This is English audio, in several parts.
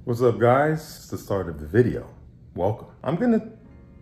What's up, guys? It's the start of the video. Welcome. I'm gonna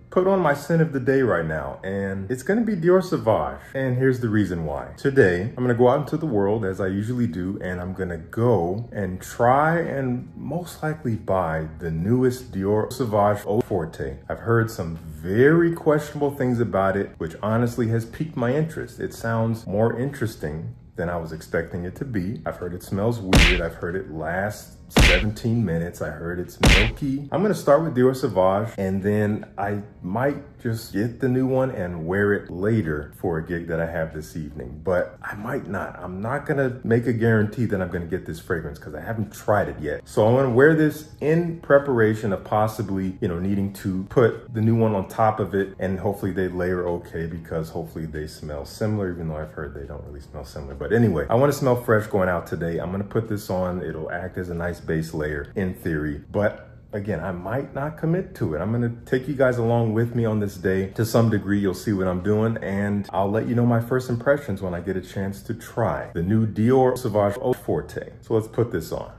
put on my scent of the day right now, and it's gonna be Dior Sauvage. And here's the reason why. Today, I'm gonna go out into the world as I usually do, and I'm gonna go and try and most likely buy the newest Dior Sauvage Eau Forte. I've heard some very questionable things about it, which honestly has piqued my interest. It sounds more interesting than I was expecting it to be. I've heard it smells weird. I've heard it lasts 17 minutes. I heard it's milky. I'm gonna start with Dior Sauvage, and then I might just get the new one and wear it later for a gig that I have this evening, but I might not. I'm not gonna make a guarantee that I'm gonna get this fragrance because I haven't tried it yet. So I'm gonna wear this in preparation of possibly, needing to put the new one on top of it, and hopefully they layer okay, because hopefully they smell similar, even though I've heard they don't really smell similar. But anyway, I wanna smell fresh going out today. I'm gonna put this on. It'll act as a nice base layer in theory, but again, I might not commit to it. I'm gonna take you guys along with me on this day. To some degree, you'll see what I'm doing, and I'll let you know my first impressions when I get a chance to try the new Dior Sauvage Eau Forte. So let's put this on.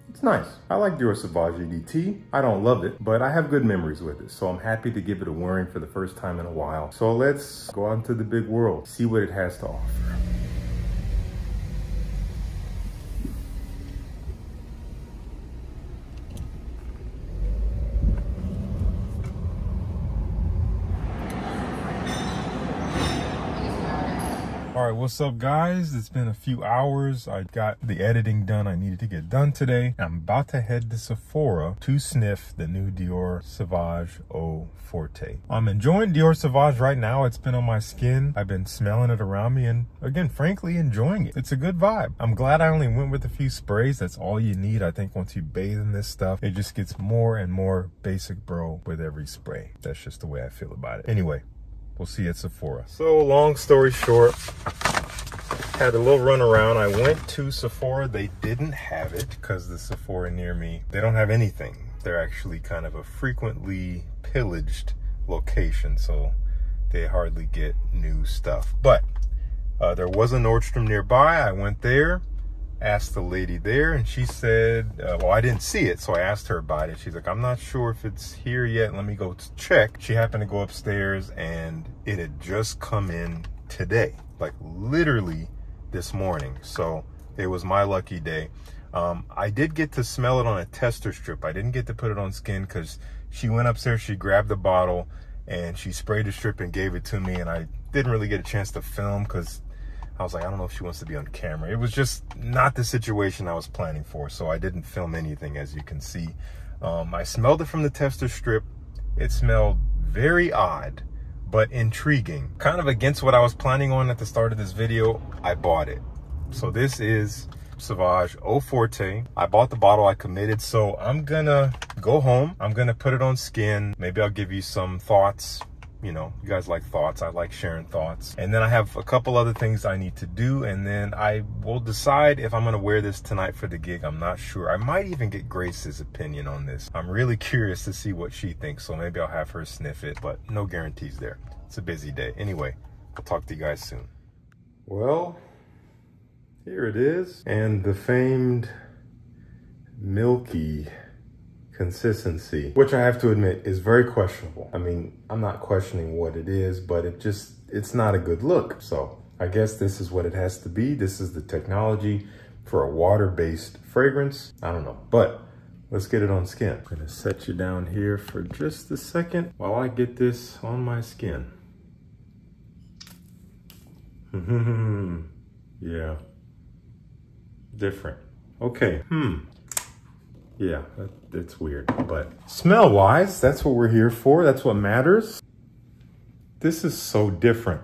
It's nice. I like Dior Sauvage EDT. I don't love it, but I have good memories with it, so I'm happy to give it a whirring for the first time in a while. So let's go out into the big world, see what it has to offer. All right, what's up, guys? It's been a few hours. I got the editing done I needed to get done today. I'm about to head to Sephora to sniff the new Dior Sauvage Eau Forte. I'm enjoying Dior Sauvage right now. It's been on my skin. I've been smelling it around me, and again, frankly, enjoying it. It's a good vibe. I'm glad I only went with a few sprays. That's all you need. I think once you bathe in this stuff, it just gets more and more basic bro with every spray. That's just the way I feel about it. Anyway, we'll see you at Sephora. So long story short, had a little run around. I went to Sephora. They didn't have it because the Sephora near me, they don't have anything. They're actually kind of a frequently pillaged location, so they hardly get new stuff. But there was a Nordstrom nearby. I went there, asked the lady there, and she said, well, I didn't see it, so I asked her about it. She's like, I'm not sure if it's here yet. Let me go check. She happened to go upstairs, and it had just come in today, like literally this morning. So it was my lucky day. I did get to smell it on a tester strip. I didn't get to put it on skin because she went upstairs, she grabbed the bottle, and she sprayed the strip and gave it to me, and I didn't really get a chance to film because I was like, I don't know if she wants to be on camera. It was just not the situation I was planning for, so I didn't film anything, as you can see. I smelled it from the tester strip. It smelled very odd, but intriguing. Kind of against what I was planning on at the start of this video, I bought it. So this is Sauvage Eau Forte. I bought the bottle, I committed, so I'm gonna go home. I'm gonna put it on skin. Maybe I'll give you some thoughts. You guys like thoughts. I like sharing thoughts. And then I have a couple other things I need to do, and then I will decide if I'm gonna wear this tonight for the gig. I'm not sure. I might even get Grace's opinion on this. I'm really curious to see what she thinks, so maybe I'll have her sniff it, but no guarantees there. It's a busy day. Anyway, I'll talk to you guys soon. Well, here it is. And the famed milky consistency, which I have to admit is very questionable. I mean, I'm not questioning what it is, but it's not a good look. So I guess this is what it has to be. This is the technology for a water-based fragrance. I don't know, but let's get it on skin. I'm gonna set you down here for just a second while I get this on my skin. Yeah, different. Okay, yeah, it's weird, but smell-wise, that's what we're here for. That's what matters. This is so different.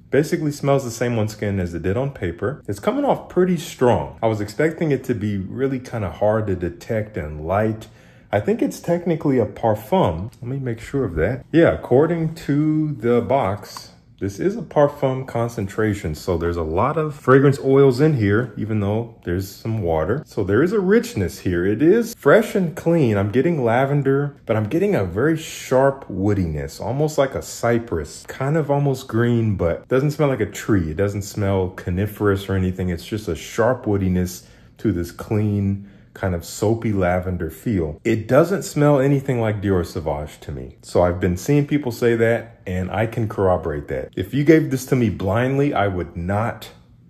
Basically smells the same on skin as it did on paper. It's coming off pretty strong. I was expecting it to be really kind of hard to detect and light. I think it's technically a parfum. Let me make sure of that. Yeah, according to the box, This is a parfum concentration, so there's a lot of fragrance oils in here, even though there's some water. So there is a richness here. It is fresh and clean. I'm getting lavender, but I'm getting a very sharp woodiness, almost like a cypress, kind of almost green, but doesn't smell like a tree. It doesn't smell coniferous or anything. It's just a sharp woodiness to this clean, kind of soapy lavender feel. It doesn't smell anything like Dior Sauvage to me. So I've been seeing people say that, and I can corroborate that. If you gave this to me blindly, I would not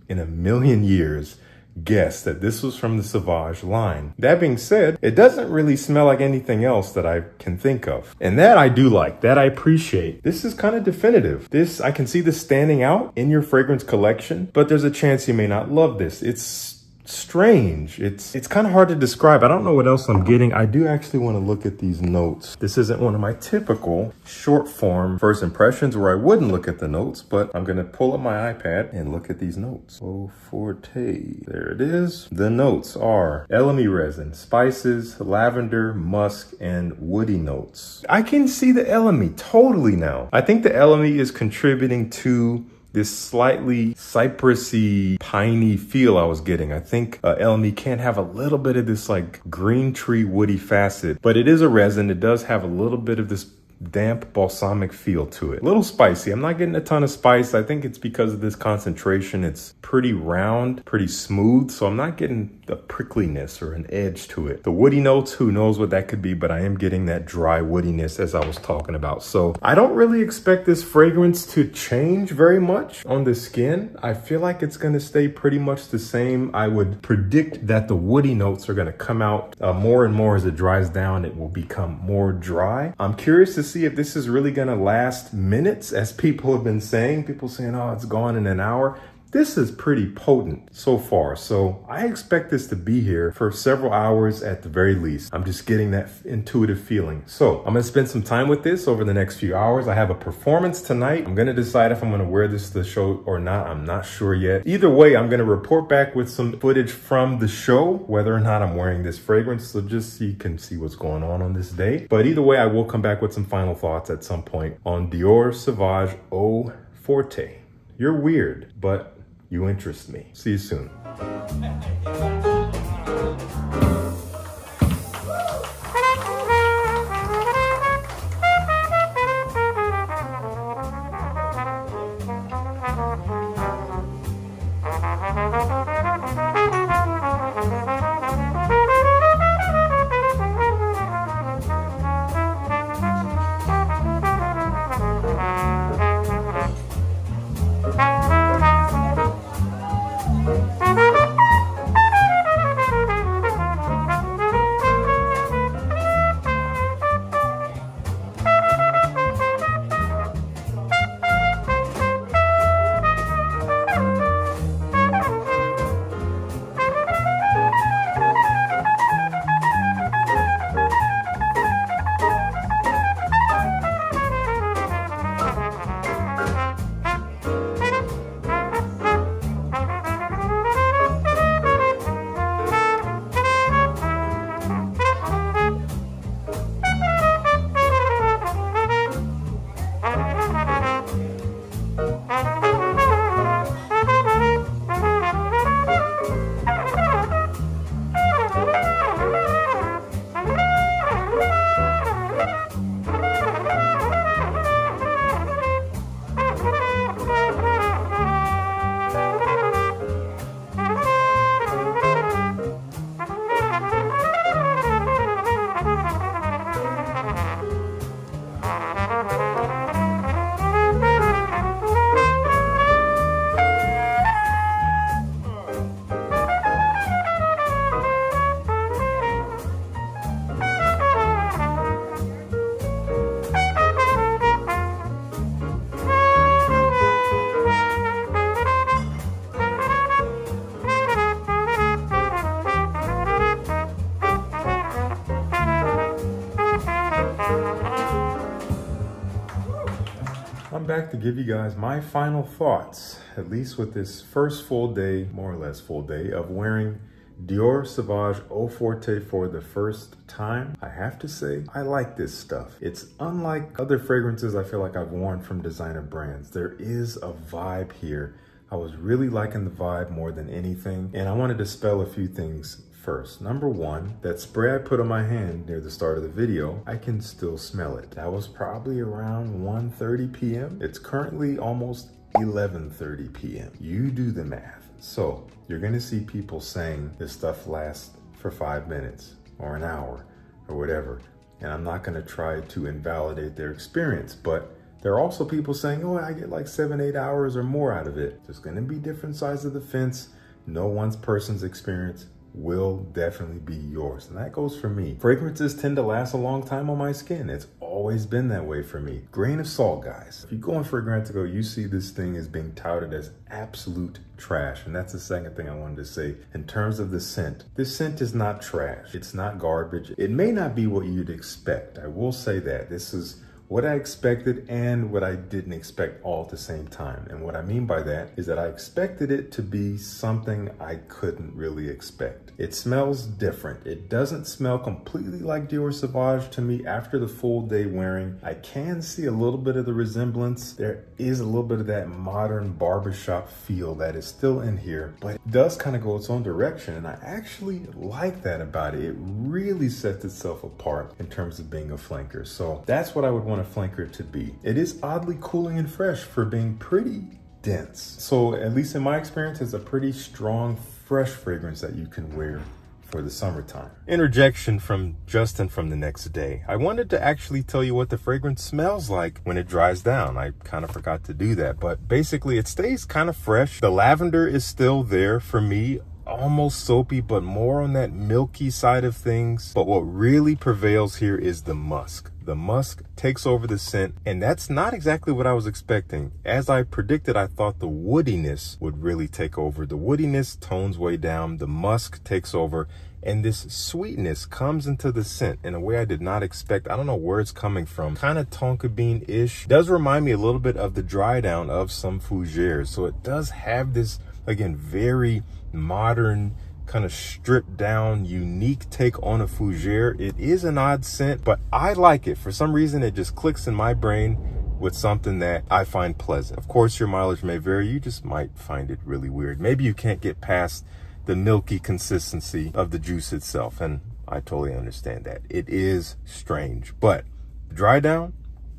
in a million years guess that this was from the Sauvage line. That being said, it doesn't really smell like anything else that I can think of. And that I do like, that I appreciate. This is kind of definitive. This, I can see this standing out in your fragrance collection, but there's a chance you may not love this. It's strange. It's kind of hard to describe. I don't know what else I'm getting. I do actually want to look at these notes. This isn't one of my typical short form first impressions where I wouldn't look at the notes, but I'm going to pull up my iPad and look at these notes. Eau Forte. There it is. The notes are elemi resin, spices, lavender, musk, and woody notes. I can see the elemi totally now. I think the elemi is contributing to this slightly cypressy, piney feel I was getting. I think elemi can have a little bit of this like green tree woody facet, but it is a resin. It does have a little bit of this damp balsamic feel to it. A little spicy. I'm not getting a ton of spice. I think it's because of this concentration. It's pretty round, pretty smooth, so I'm not getting the prickliness or an edge to it. The woody notes, who knows what that could be, but I am getting that dry woodiness as I was talking about. So I don't really expect this fragrance to change very much on the skin. I feel like it's going to stay pretty much the same. I would predict that the woody notes are going to come out more and more as it dries down. It will become more dry. I'm curious to see if this is really going to last minutes, as people have been saying. People saying, oh, it's gone in an hour. This is pretty potent so far, so I expect this to be here for several hours at the very least. I'm just getting that intuitive feeling. So I'm gonna spend some time with this over the next few hours. I have a performance tonight. I'm gonna decide if I'm gonna wear this to the show or not. I'm not sure yet. Either way, I'm gonna report back with some footage from the show, whether or not I'm wearing this fragrance, so just so you can see what's going on this day. But either way, I will come back with some final thoughts at some point on Dior Sauvage Eau Forte. You're weird, but you interest me. See you soon. I'm back to give you guys my final thoughts, at least with this first full day, more or less full day, of wearing Dior Sauvage Eau Forte for the first time. I have to say, I like this stuff. It's unlike other fragrances I feel like I've worn from designer brands. There is a vibe here. I was really liking the vibe more than anything, and I wanted to spell a few things first. Number one, that spray I put on my hand near the start of the video, I can still smell it. That was probably around 1:30 p.m. It's currently almost 11:30 p.m. You do the math. So you're gonna see people saying this stuff lasts for 5 minutes or an hour or whatever. And I'm not gonna try to invalidate their experience, but there are also people saying, oh, I get like 7-8 hours or more out of it. There's gonna be different sides of the fence. No one person's experience will definitely be yours. And that goes for me. Fragrances tend to last a long time on my skin. It's always been that way for me. Grain of salt, guys. If you go in Fragrantico, you see this thing is being touted as absolute trash. And that's the second thing I wanted to say. In terms of the scent, this scent is not trash. It's not garbage. It may not be what you'd expect. I will say that. This is what I expected and what I didn't expect all at the same time. And what I mean by that is that I expected it to be something I couldn't really expect. It smells different. It doesn't smell completely like Dior Sauvage to me after the full day wearing. I can see a little bit of the resemblance. There is a little bit of that modern barbershop feel that is still in here, but it does kind of go its own direction. And I actually like that about it. It really sets itself apart in terms of being a flanker. So that's what I would want a flanker to be. It is oddly cooling and fresh for being pretty dense. So at least in my experience, it's a pretty strong, fresh fragrance that you can wear for the summertime. Interjection from Justin from the next day. I wanted to actually tell you what the fragrance smells like when it dries down. I kind of forgot to do that, but basically it stays kind of fresh. The lavender is still there for me, almost soapy, but more on that milky side of things. But what really prevails here is the musk. The musk takes over the scent, and that's not exactly what I was expecting. As I predicted, I thought the woodiness would really take over. The woodiness tones way down, the musk takes over, and this sweetness comes into the scent in a way I did not expect. I don't know where it's coming from. Kind of tonka bean-ish. Does remind me a little bit of the dry down of some fougères. So it does have this, again, very modern, kind of stripped down, unique take on a fougere. It is an odd scent, but I like it. For some reason, it just clicks in my brain with something that I find pleasant. Of course, your mileage may vary. You just might find it really weird. Maybe you can't get past the milky consistency of the juice itself, and I totally understand that. It is strange, but dry down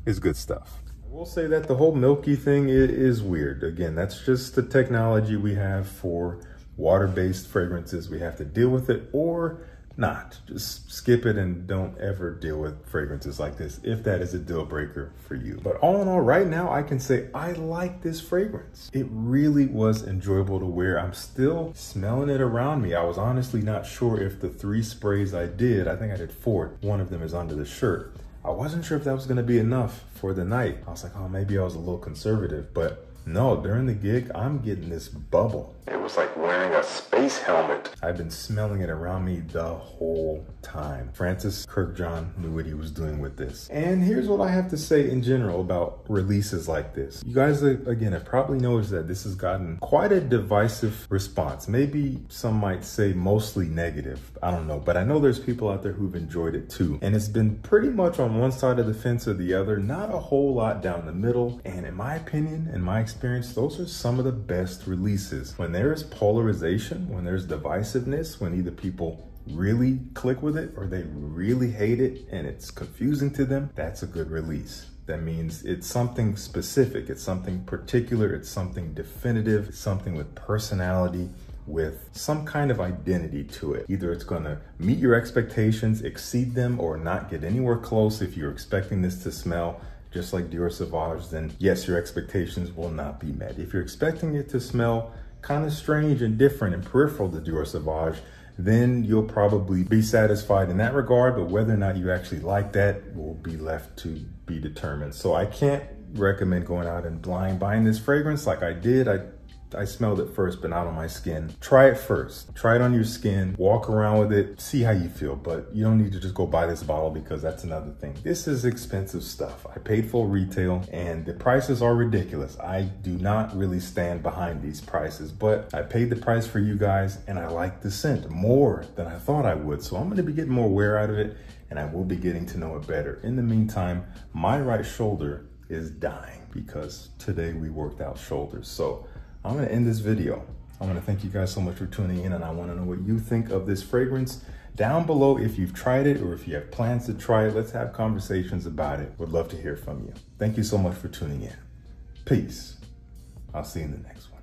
is good stuff. I will say that the whole milky thing is weird. Again, that's just the technology we have for water-based fragrances. We have to deal with it or not. Just skip it and don't ever deal with fragrances like this if that is a deal breaker for you. But all in all, right now, I can say I like this fragrance. It really was enjoyable to wear. I'm still smelling it around me. I was honestly not sure if the 3 sprays I think I did 4. One of them is under the shirt. I wasn't sure if that was gonna be enough for the night. I was like, oh, maybe I was a little conservative, but no, during the gig, I'm getting this bubble. It was like wearing a space helmet. I've been smelling it around me the whole time. Francis Kirkjohn knew what he was doing with this. And here's what I have to say in general about releases like this. You guys, again, have probably noticed that this has gotten quite a divisive response. Maybe some might say mostly negative. I don't know, but I know there's people out there who've enjoyed it too. And it's been pretty much on one side of the fence or the other, not a whole lot down the middle. And in my opinion, in my experience, those are some of the best releases. When there is polarization, when there's divisiveness, when either people really click with it or they really hate it and it's confusing to them, that's a good release. That means it's something specific, it's something particular, it's something definitive, it's something with personality, with some kind of identity to it. Either it's gonna meet your expectations, exceed them, or not get anywhere close. If you're expecting this to smell just like Dior Sauvage, then yes, your expectations will not be met. If you're expecting it to smell kind of strange and different and peripheral to Dior Sauvage, then you'll probably be satisfied in that regard, but whether or not you actually like that will be left to be determined. So I can't recommend going out and blind buying this fragrance like I did. I I smelled it first, but not on my skin. Try it first. Try it on your skin, walk around with it, see how you feel, but you don't need to just go buy this bottle because that's another thing. This is expensive stuff. I paid full retail and the prices are ridiculous. I do not really stand behind these prices, but I paid the price for you guys and I like the scent more than I thought I would. So I'm gonna be getting more wear out of it and I will be getting to know it better. In the meantime, my right shoulder is dying because today we worked out shoulders. So I'm gonna end this video. I wanna thank you guys so much for tuning in and I wanna know what you think of this fragrance. Down below, if you've tried it or if you have plans to try it, let's have conversations about it. Would love to hear from you. Thank you so much for tuning in. Peace. I'll see you in the next one.